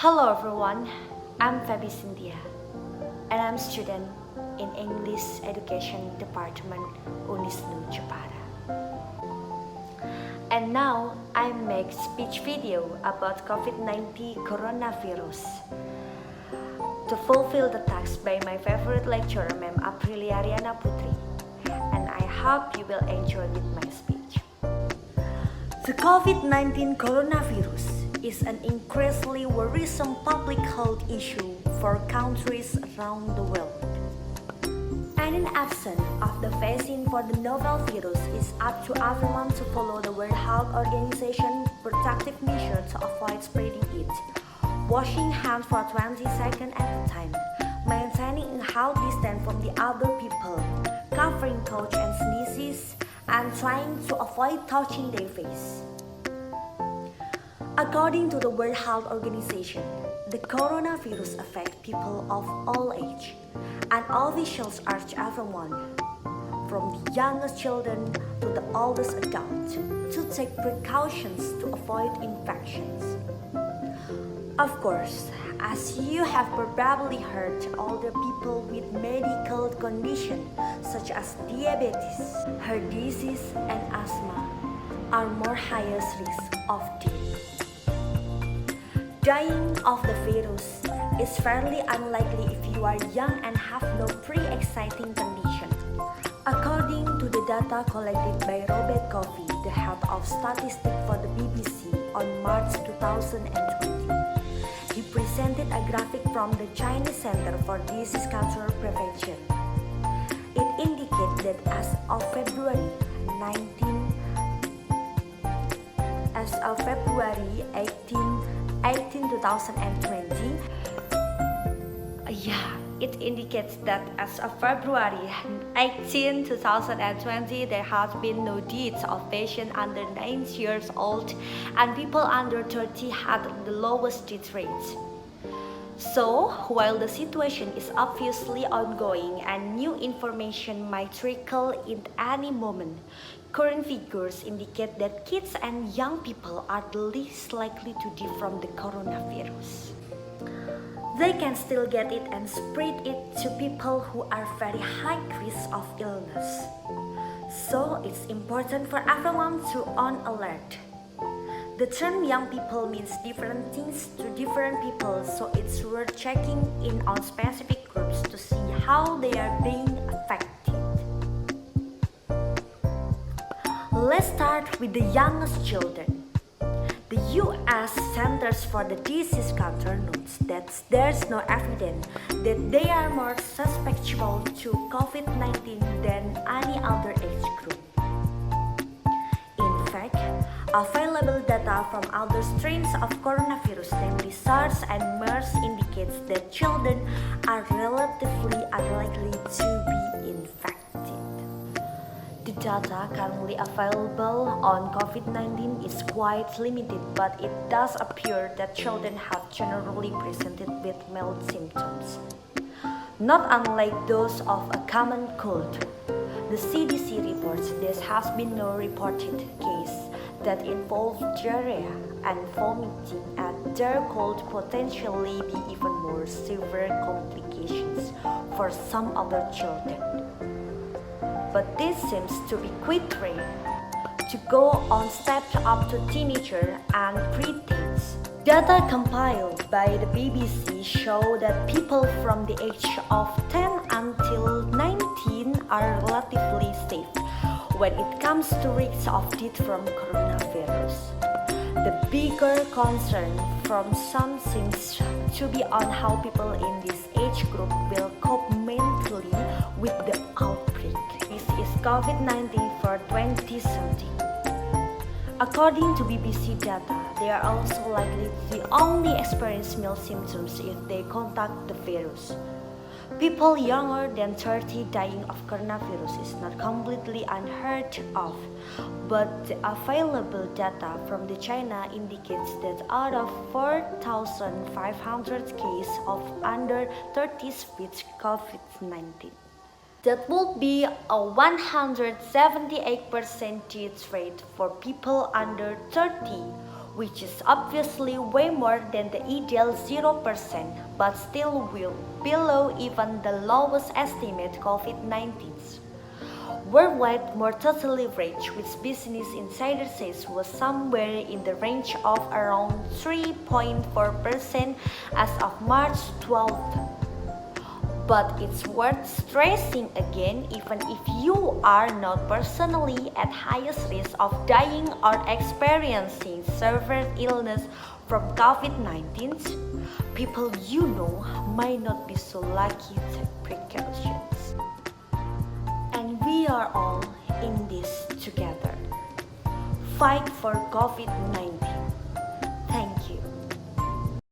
Hello everyone, I'm Fabi Cynthia and I'm student in English Education Department Unisnu Jepara. And now I make speech video about COVID-19 coronavirus to fulfill the task by my favorite lecturer, Mom Apriliya Riyana Putri, and I hope you will enjoy with my speech. The COVID-19 coronavirus is an increasingly worrisome public health issue for countries around the world. And in absence of the vaccine for the novel virus, it's up to everyone to follow the World Health Organization protective measures to avoid spreading it. Washing hands for 20 seconds at a time, maintaining a healthy distance from the other people, covering coughs and sneezes, and trying to avoid touching their face. According to the World Health Organization, the coronavirus affects people of all ages, and officials urge everyone, from the youngest children to the oldest adults, to take precautions to avoid infections. Of course, as you have probably heard, older people with medical conditions such as diabetes, heart disease, and asthma are more highest risk of death. Dying of the virus is fairly unlikely if you are young and have no pre-existing condition. According to the data collected by Robert Coffey, the head of statistics for the BBC on March 2020, he presented a graphic from the Chinese Center for Disease Control Prevention. It indicates that as of February 18, 2020, it indicates that as of February 18, 2020, there has been no deaths of patients under 9 years old, and people under 30 had the lowest death rates. So, while the situation is obviously ongoing and new information might trickle in any moment, current figures indicate that kids and young people are the least likely to die from the coronavirus. They can still get it and spread it to people who are very high risk of illness. So, it's important for everyone to on alert. The term young people means different things to different people, so it's worth checking in on specific groups to see how they are being affected. Let's start with the youngest children. The U.S. Centers for the Disease Control notes that there's no evidence that they are more susceptible to COVID-19 than any other age group. In fact, available data from other strains of coronavirus, namely SARS and MERS, indicates that children are relatively unlikely to be infected. The data currently available on COVID-19 is quite limited, but it does appear that children have generally presented with mild symptoms, not unlike those of a common cold. The CDC reports there has been no reported case that involve diarrhea and vomiting, and there could potentially be even more severe complications for some other children. But this seems to be quite rare to go on steps up to teenagers and preteens. Data compiled by the BBC show that people from the age of 10 until 19 are relatively safe when it comes to risks of death from coronavirus. The bigger concern from some seems to be on how people in this age group will cope mentally with the outbreak. This is COVID-19 for 2020. According to BBC data, they are also likely to only experience mild symptoms if they contact the virus. People younger than 30 dying of coronavirus is not completely unheard of, but the available data from the China indicates that out of 4,500 cases of under 30s with COVID-19, that would be a 178% death rate for people under 30, which is obviously way more than the ideal 0%, but still well below even the lowest estimate COVID-19. Worldwide mortality rate, which Business Insider says was somewhere in the range of around 3.4% as of March 12th. But it's worth stressing again, even if you are not personally at highest risk of dying or experiencing severe illness from COVID-19, people you know might not be so lucky to take precautions. And we are all in this together. Fight for COVID-19.